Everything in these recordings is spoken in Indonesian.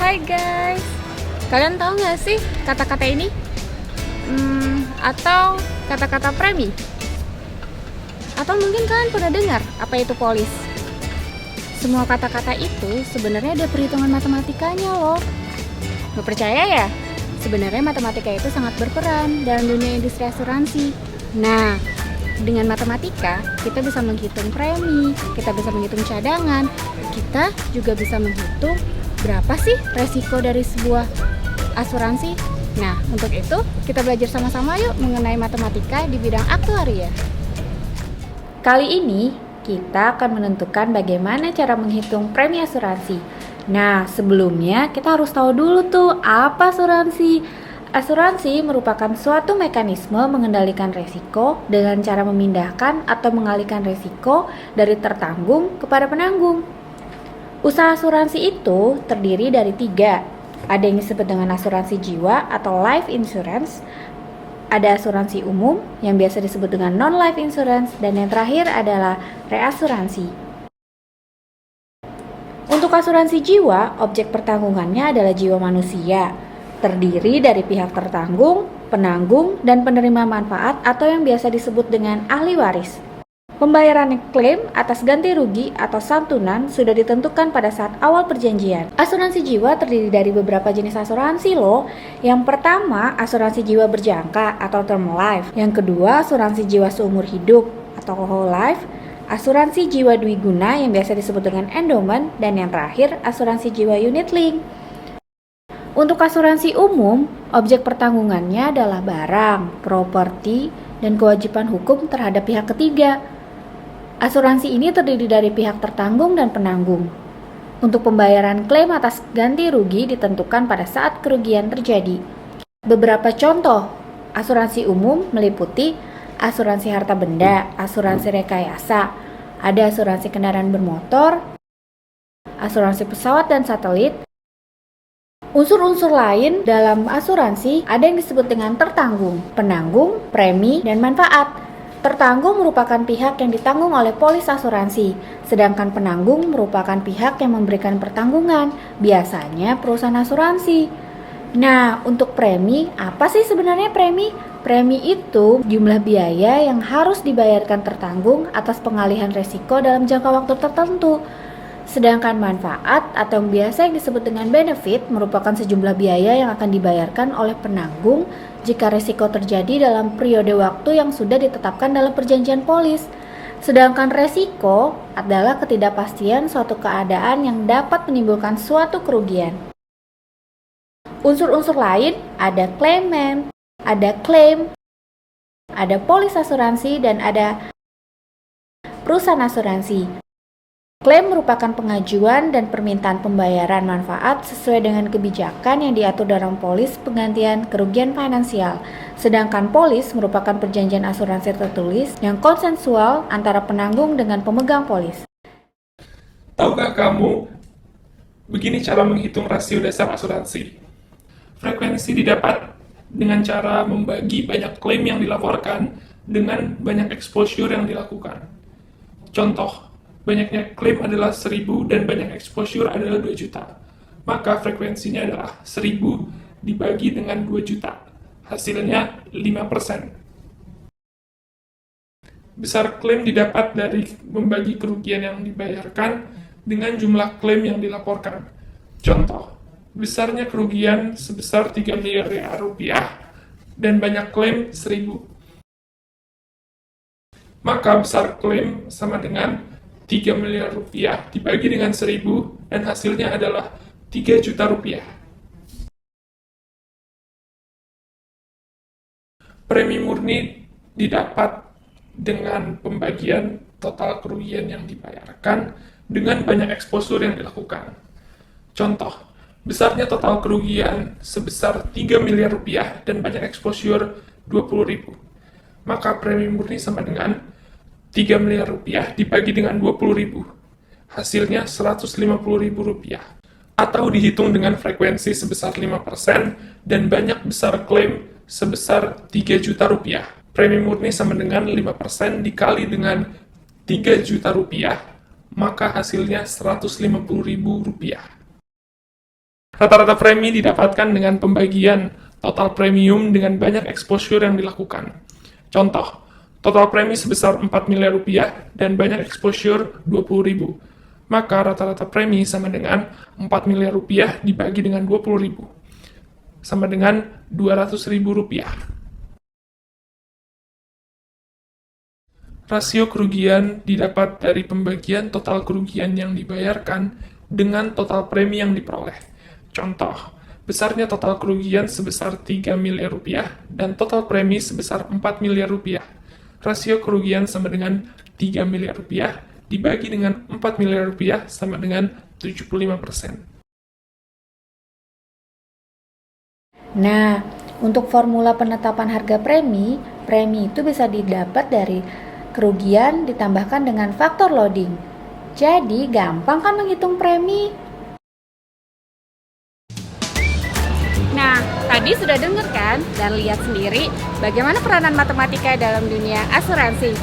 Hai guys, kalian tahu nggak sih kata-kata ini? Atau kata-kata premi? Atau mungkin kalian pernah dengar apa itu polis? Semua kata-kata itu sebenarnya ada perhitungan matematikanya loh. Nggak percaya ya? Sebenarnya matematika itu sangat berperan dalam dunia industri asuransi. Nah, dengan matematika, kita bisa menghitung premi, kita bisa menghitung cadangan, kita juga bisa menghitung berapa sih resiko dari sebuah asuransi. Nah, untuk itu kita belajar sama-sama yuk mengenai matematika di bidang aktuaria. Kali ini kita akan menentukan bagaimana cara menghitung premi asuransi. Nah, sebelumnya kita harus tahu dulu tuh apa asuransi. Asuransi merupakan suatu mekanisme mengendalikan resiko dengan cara memindahkan atau mengalihkan resiko dari tertanggung kepada penanggung. Usaha asuransi itu terdiri dari 3. Ada yang disebut dengan asuransi jiwa atau life insurance, ada asuransi umum yang biasa disebut dengan non-life insurance, dan yang terakhir adalah reasuransi. Untuk asuransi jiwa, objek pertanggungannya adalah jiwa manusia, terdiri dari pihak tertanggung, penanggung, dan penerima manfaat atau yang biasa disebut dengan ahli waris. Pembayaran klaim atas ganti rugi atau santunan sudah ditentukan pada saat awal perjanjian. Asuransi jiwa terdiri dari beberapa jenis asuransi loh. Yang pertama, asuransi jiwa berjangka atau term life. Yang kedua, asuransi jiwa seumur hidup atau whole life. Asuransi jiwa dwiguna yang biasa disebut dengan endowment. Dan yang terakhir, asuransi jiwa unit link. Untuk asuransi umum, objek pertanggungannya adalah barang, properti, dan kewajiban hukum terhadap pihak ketiga. Asuransi ini terdiri dari pihak tertanggung dan penanggung. Untuk pembayaran klaim atas ganti rugi ditentukan pada saat kerugian terjadi. Beberapa contoh asuransi umum meliputi asuransi harta benda, asuransi rekayasa, ada asuransi kendaraan bermotor, asuransi pesawat dan satelit. Unsur-unsur lain dalam asuransi ada yang disebut dengan tertanggung, penanggung, premi, dan manfaat. Tertanggung merupakan pihak yang ditanggung oleh polis asuransi, sedangkan penanggung merupakan pihak yang memberikan pertanggungan, biasanya perusahaan asuransi. Nah, untuk premi, apa sih sebenarnya premi? Premi itu jumlah biaya yang harus dibayarkan tertanggung atas pengalihan resiko dalam jangka waktu tertentu. Sedangkan manfaat atau yang biasa yang disebut dengan benefit merupakan sejumlah biaya yang akan dibayarkan oleh penanggung jika risiko terjadi dalam periode waktu yang sudah ditetapkan dalam perjanjian polis. Sedangkan resiko adalah ketidakpastian suatu keadaan yang dapat menimbulkan suatu kerugian. Unsur-unsur lain ada claimant, ada claim, ada polis asuransi, dan ada perusahaan asuransi. Klaim merupakan pengajuan dan permintaan pembayaran manfaat sesuai dengan kebijakan yang diatur dalam polis penggantian kerugian finansial. Sedangkan polis merupakan perjanjian asuransi tertulis yang konsensual antara penanggung dengan pemegang polis. Tahukah kamu, begini cara menghitung rasio dasar asuransi. Frekuensi didapat dengan cara membagi banyak klaim yang dilaporkan dengan banyak exposure yang dilakukan. Contoh, banyaknya klaim adalah 1000 dan banyak exposure adalah 2 juta. Maka frekuensinya adalah 1000 dibagi dengan 2 juta. Hasilnya 5%. Besar klaim didapat dari membagi kerugian yang dibayarkan dengan jumlah klaim yang dilaporkan. Contoh, besarnya kerugian sebesar 3 miliar rupiah dan banyak klaim 1000. Maka besar klaim sama dengan 3 miliar rupiah dibagi dengan 1000 dan hasilnya adalah 3 juta rupiah. Premi murni didapat dengan pembagian total kerugian yang dibayarkan dengan banyak exposure yang dilakukan. Contoh, besarnya total kerugian sebesar 3 miliar rupiah dan banyak exposure 20.000. Maka premi murni sama dengan 3 miliar rupiah dibagi dengan 20.000. Hasilnya 150.000 rupiah. Atau dihitung dengan frekuensi sebesar 5% dan banyak besar klaim sebesar 3 juta rupiah. Premi murni sama dengan 5% dikali dengan 3 juta rupiah, maka hasilnya 150.000 rupiah. Rata-rata premi didapatkan dengan pembagian total premium dengan banyak exposure yang dilakukan. Contoh, total premi sebesar 4 miliar rupiah dan banyak exposure 20.000. Maka rata-rata premi sama dengan 4 miliar rupiah dibagi dengan 20.000. Sama dengan 200.000 rupiah. Rasio kerugian didapat dari pembagian total kerugian yang dibayarkan dengan total premi yang diperoleh. Contoh, besarnya total kerugian sebesar 3 miliar rupiah dan total premi sebesar 4 miliar rupiah. Rasio kerugian sama dengan 3 miliar rupiah dibagi dengan 4 miliar rupiah sama dengan 75%. Nah, untuk formula penetapan harga premi, premi itu bisa didapat dari kerugian ditambahkan dengan faktor loading. Jadi, gampang kan menghitung premi? Nah, tadi sudah dengar kan dan lihat sendiri bagaimana peranan matematika dalam dunia asuransi.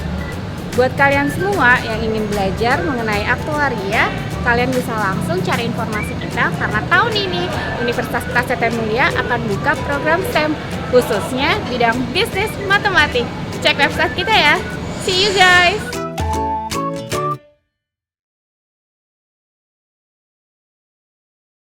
Buat kalian semua yang ingin belajar mengenai aktuaria, kalian bisa langsung cari informasi kita karena tahun ini Universitas Prasetya Mulia akan buka program STEM, khususnya bidang bisnis matematik. Cek website kita ya. See you guys!